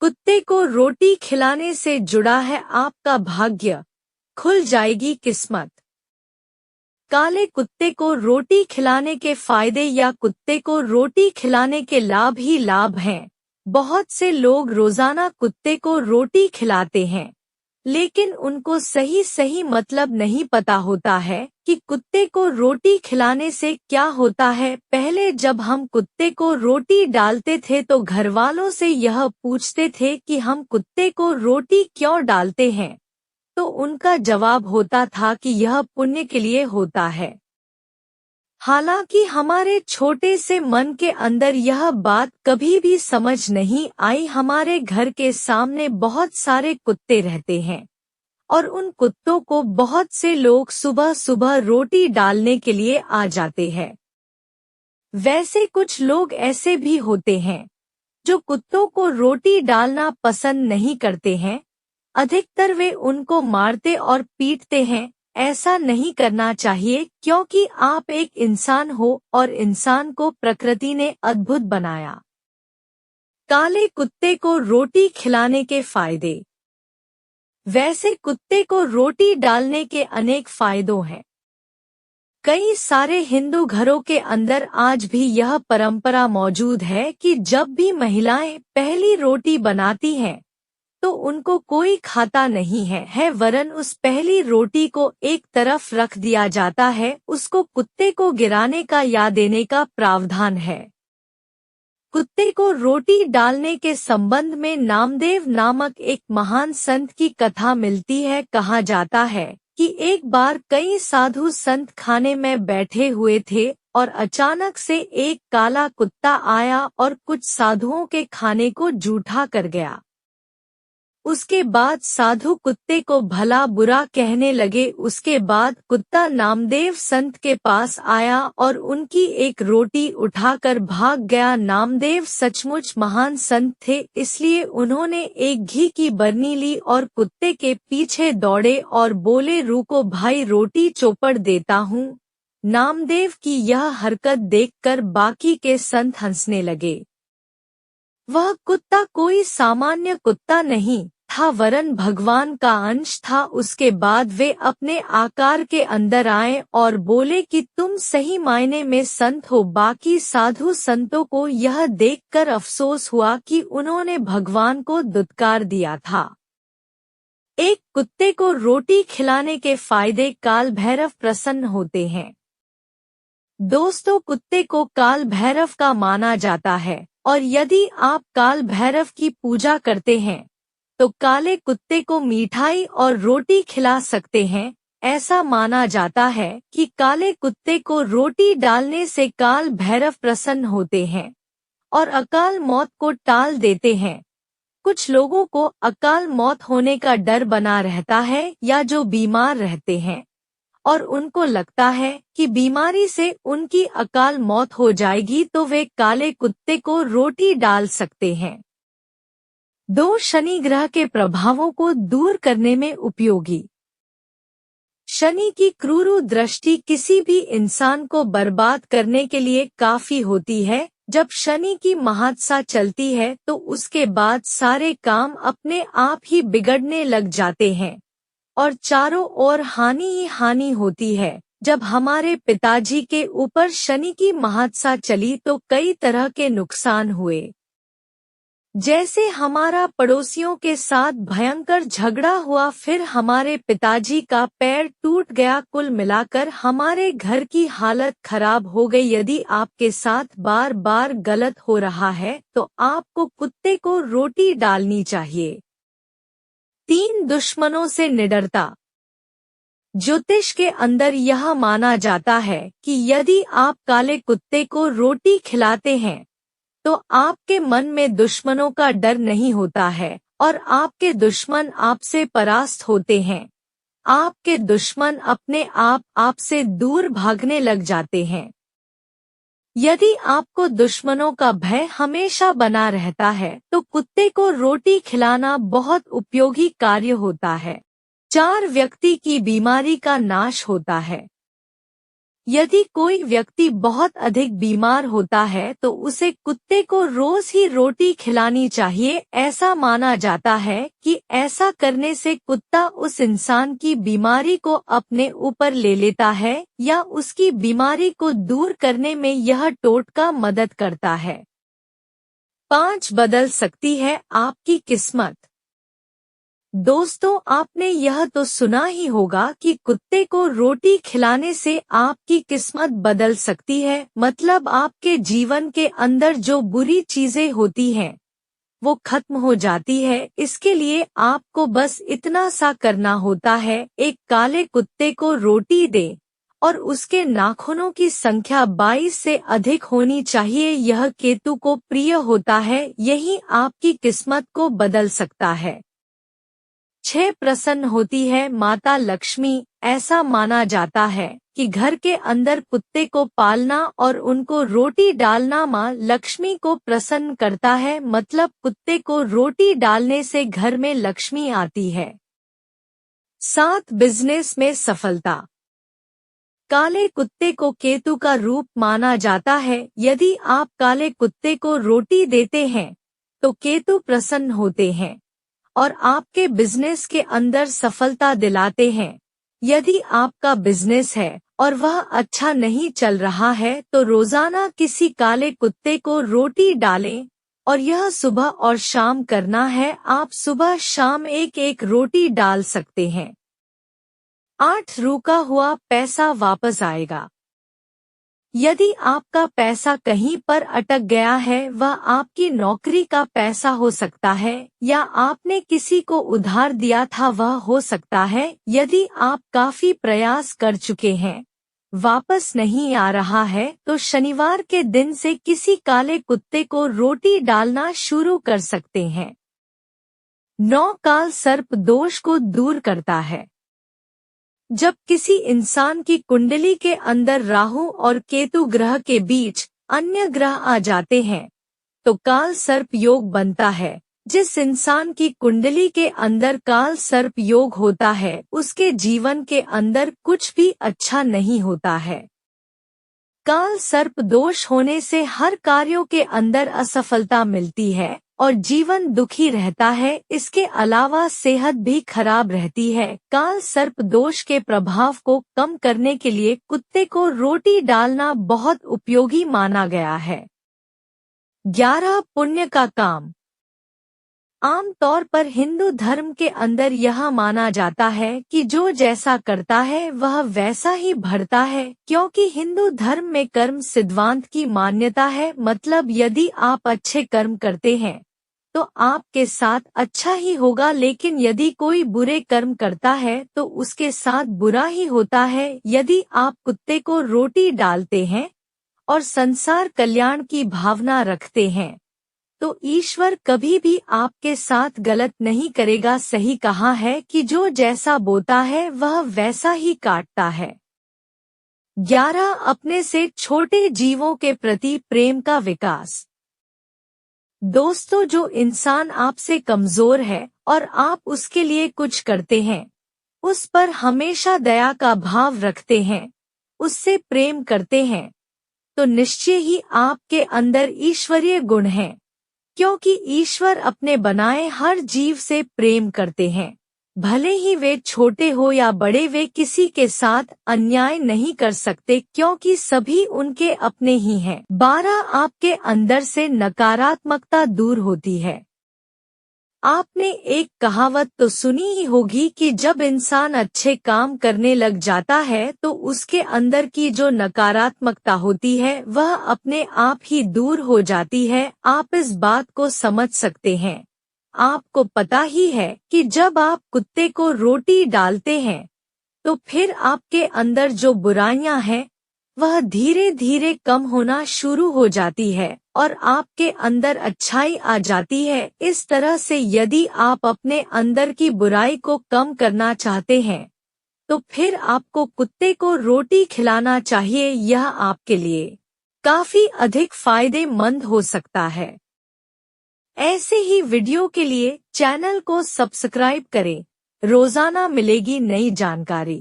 कुत्ते को रोटी खिलाने से जुड़ा है आपका भाग्य, खुल जाएगी किस्मत। काले कुत्ते को रोटी खिलाने के फायदे या कुत्ते को रोटी खिलाने के लाभ ही लाभ हैं। बहुत से लोग रोजाना कुत्ते को रोटी खिलाते हैं, लेकिन उनको सही मतलब नहीं पता होता है कि कुत्ते को रोटी खिलाने से क्या होता है। पहले जब हम कुत्ते को रोटी डालते थे तो घरवालों से यह पूछते थे कि हम कुत्ते को रोटी क्यों डालते हैं, तो उनका जवाब होता था कि यह पुण्य के लिए होता है। हालांकि हमारे छोटे से मन के अंदर यह बात कभी भी समझ नहीं आई। हमारे घर के सामने बहुत सारे कुत्ते रहते हैं और उन कुत्तों को बहुत से लोग सुबह सुबह रोटी डालने के लिए आ जाते हैं। वैसे कुछ लोग ऐसे भी होते हैं जो कुत्तों को रोटी डालना पसंद नहीं करते हैं। अधिकतर वे उनको मारते और पीटते हैं। ऐसा नहीं करना चाहिए, क्योंकि आप एक इंसान हो और इंसान को प्रकृति ने अद्भुत बनाया। काले कुत्ते को रोटी खिलाने के फायदे। वैसे कुत्ते को रोटी डालने के अनेक फायदों हैं। कई सारे हिंदू घरों के अंदर आज भी यह परंपरा मौजूद है कि जब भी महिलाएं पहली रोटी बनाती हैं तो उनको कोई खाता नहीं है, वरन उस पहली रोटी को एक तरफ रख दिया जाता है। उसको कुत्ते को गिराने का या देने का प्रावधान है। कुत्ते को रोटी डालने के संबंध में नामदेव नामक एक महान संत की कथा मिलती है। कहा जाता है कि एक बार कई साधु संत खाने में बैठे हुए थे और अचानक से एक काला कुत्ता आया और कुछ साधुओं के खाने को जूठा कर गया। उसके बाद साधु कुत्ते को भला बुरा कहने लगे। उसके बाद कुत्ता नामदेव संत के पास आया और उनकी एक रोटी उठाकर भाग गया। नामदेव सचमुच महान संत थे, इसलिए उन्होंने एक घी की बरनी ली और कुत्ते के पीछे दौड़े और बोले, रुको भाई, रोटी चौपड़ देता हूँ। नामदेव की यह हरकत देखकर बाकी के संत हंसने लगे। वह कुत्ता कोई सामान्य कुत्ता नहीं था, वरन भगवान का अंश था। उसके बाद वे अपने आकार के अंदर आए और बोले कि तुम सही मायने में संत हो। बाकी साधु संतों को यह देखकर अफसोस हुआ कि उन्होंने भगवान को दुत्कार दिया था। एक कुत्ते को रोटी खिलाने के फायदे। काल भैरव प्रसन्न होते हैं। दोस्तों, कुत्ते को काल भैरव का माना जाता है और यदि आप काल भैरव की पूजा करते हैं तो काले कुत्ते को मिठाई और रोटी खिला सकते हैं। ऐसा माना जाता है कि काले कुत्ते को रोटी डालने से काल भैरव प्रसन्न होते हैं और अकाल मौत को टाल देते हैं। कुछ लोगों को अकाल मौत होने का डर बना रहता है या जो बीमार रहते हैं और उनको लगता है कि बीमारी से उनकी अकाल मौत हो जाएगी, तो वे काले कुत्ते को रोटी डाल सकते हैं। 2 शनि ग्रह के प्रभावों को दूर करने में उपयोगी। शनि की क्रूर दृष्टि किसी भी इंसान को बर्बाद करने के लिए काफी होती है। जब शनि की महादशा चलती है तो उसके बाद सारे काम अपने आप ही बिगड़ने लग जाते हैं और चारों ओर हानि ही हानि होती है। जब हमारे पिताजी के ऊपर शनि की महादशा चली तो कई तरह के नुकसान हुए। जैसे हमारा पड़ोसियों के साथ भयंकर झगड़ा हुआ, फिर हमारे पिताजी का पैर टूट गया। कुल मिलाकर हमारे घर की हालत खराब हो गई। यदि आपके साथ बार बार गलत हो रहा है तो आपको कुत्ते को रोटी डालनी चाहिए। 3 दुश्मनों से निडरता। ज्योतिष के अंदर यह माना जाता है कि यदि आप काले कुत्ते को रोटी खिलाते हैं तो आपके मन में दुश्मनों का डर नहीं होता है और आपके दुश्मन आपसे परास्त होते हैं। आपके दुश्मन अपने आप आपसे दूर भागने लग जाते हैं। यदि आपको दुश्मनों का भय हमेशा बना रहता है तो कुत्ते को रोटी खिलाना बहुत उपयोगी कार्य होता है। 4 व्यक्ति की बीमारी का नाश होता है। यदि कोई व्यक्ति बहुत अधिक बीमार होता है तो उसे कुत्ते को रोज ही रोटी खिलानी चाहिए। ऐसा माना जाता है कि ऐसा करने से कुत्ता उस इंसान की बीमारी को अपने ऊपर ले लेता है या उसकी बीमारी को दूर करने में यह टोटका मदद करता है। 5 बदल सकती है आपकी किस्मत। दोस्तों, आपने यह तो सुना ही होगा कि कुत्ते को रोटी खिलाने से आपकी किस्मत बदल सकती है। मतलब आपके जीवन के अंदर जो बुरी चीजें होती हैं वो खत्म हो जाती है। इसके लिए आपको बस इतना सा करना होता है, एक काले कुत्ते को रोटी दे और उसके नाखूनों की संख्या 22 से अधिक होनी चाहिए। यह केतु को प्रिय होता है, यही आपकी किस्मत को बदल सकता है। 6 प्रसन्न होती है माता लक्ष्मी। ऐसा माना जाता है कि घर के अंदर कुत्ते को पालना और उनको रोटी डालना माँ लक्ष्मी को प्रसन्न करता है। मतलब कुत्ते को रोटी डालने से घर में लक्ष्मी आती है। 7 बिजनेस में सफलता। काले कुत्ते को केतु का रूप माना जाता है। यदि आप काले कुत्ते को रोटी देते हैं तो केतु प्रसन्न होते हैं और आपके बिजनेस के अंदर सफलता दिलाते हैं। यदि आपका बिजनेस है और वह अच्छा नहीं चल रहा है तो रोजाना किसी काले कुत्ते को रोटी डालें और यह सुबह और शाम करना है। आप सुबह शाम एक रोटी डाल सकते हैं। 8 रुका हुआ पैसा वापस आएगा। यदि आपका पैसा कहीं पर अटक गया है, वह आपकी नौकरी का पैसा हो सकता है या आपने किसी को उधार दिया था वह हो सकता है। यदि आप काफी प्रयास कर चुके हैं, वापस नहीं आ रहा है तो शनिवार के दिन से किसी काले कुत्ते को रोटी डालना शुरू कर सकते हैं। 9 काल सर्प दोष को दूर करता है। जब किसी इंसान की कुंडली के अंदर राहु और केतु ग्रह के बीच अन्य ग्रह आ जाते हैं तो काल सर्प योग बनता है। जिस इंसान की कुंडली के अंदर काल सर्प योग होता है उसके जीवन के अंदर कुछ भी अच्छा नहीं होता है। काल सर्प दोष होने से हर कार्यों के अंदर असफलता मिलती है और जीवन दुखी रहता है। इसके अलावा सेहत भी खराब रहती है। काल सर्प दोष के प्रभाव को कम करने के लिए कुत्ते को रोटी डालना बहुत उपयोगी माना गया है। 11 पुण्य का काम। आमतौर पर हिंदू धर्म के अंदर यह माना जाता है कि जो जैसा करता है वह वैसा ही भरता है, क्योंकि हिंदू धर्म में कर्म सिद्धांत की मान्यता है। मतलब यदि आप अच्छे कर्म करते हैं तो आपके साथ अच्छा ही होगा, लेकिन यदि कोई बुरे कर्म करता है तो उसके साथ बुरा ही होता है। यदि आप कुत्ते को रोटी डालते हैं और संसार कल्याण की भावना रखते हैं तो ईश्वर कभी भी आपके साथ गलत नहीं करेगा। सही कहा है कि जो जैसा बोता है वह वैसा ही काटता है। 11 अपने से छोटे जीवों के प्रति प्रेम का विकास। दोस्तों, जो इंसान आपसे कमजोर है और आप उसके लिए कुछ करते हैं, उस पर हमेशा दया का भाव रखते हैं, उससे प्रेम करते हैं, तो निश्चय ही आपके अंदर ईश्वरीय गुण हैं, क्योंकि ईश्वर अपने बनाए हर जीव से प्रेम करते हैं। भले ही वे छोटे हो या बड़े, वे किसी के साथ अन्याय नहीं कर सकते क्योंकि सभी उनके अपने ही हैं। 12 आपके अंदर से नकारात्मकता दूर होती है। आपने एक कहावत तो सुनी ही होगी कि जब इंसान अच्छे काम करने लग जाता है तो उसके अंदर की जो नकारात्मकता होती है वह अपने आप ही दूर हो जाती है। आप इस बात को समझ सकते हैं। आपको पता ही है कि जब आप कुत्ते को रोटी डालते हैं तो फिर आपके अंदर जो बुराइयां हैं वह धीरे धीरे कम होना शुरू हो जाती है और आपके अंदर अच्छाई आ जाती है। इस तरह से यदि आप अपने अंदर की बुराई को कम करना चाहते हैं तो फिर आपको कुत्ते को रोटी खिलाना चाहिए। यह आपके लिए काफी अधिक फायदेमंद हो सकता है। ऐसे ही वीडियो के लिए चैनल को सब्सक्राइब करें। रोजाना मिलेगी नई जानकारी।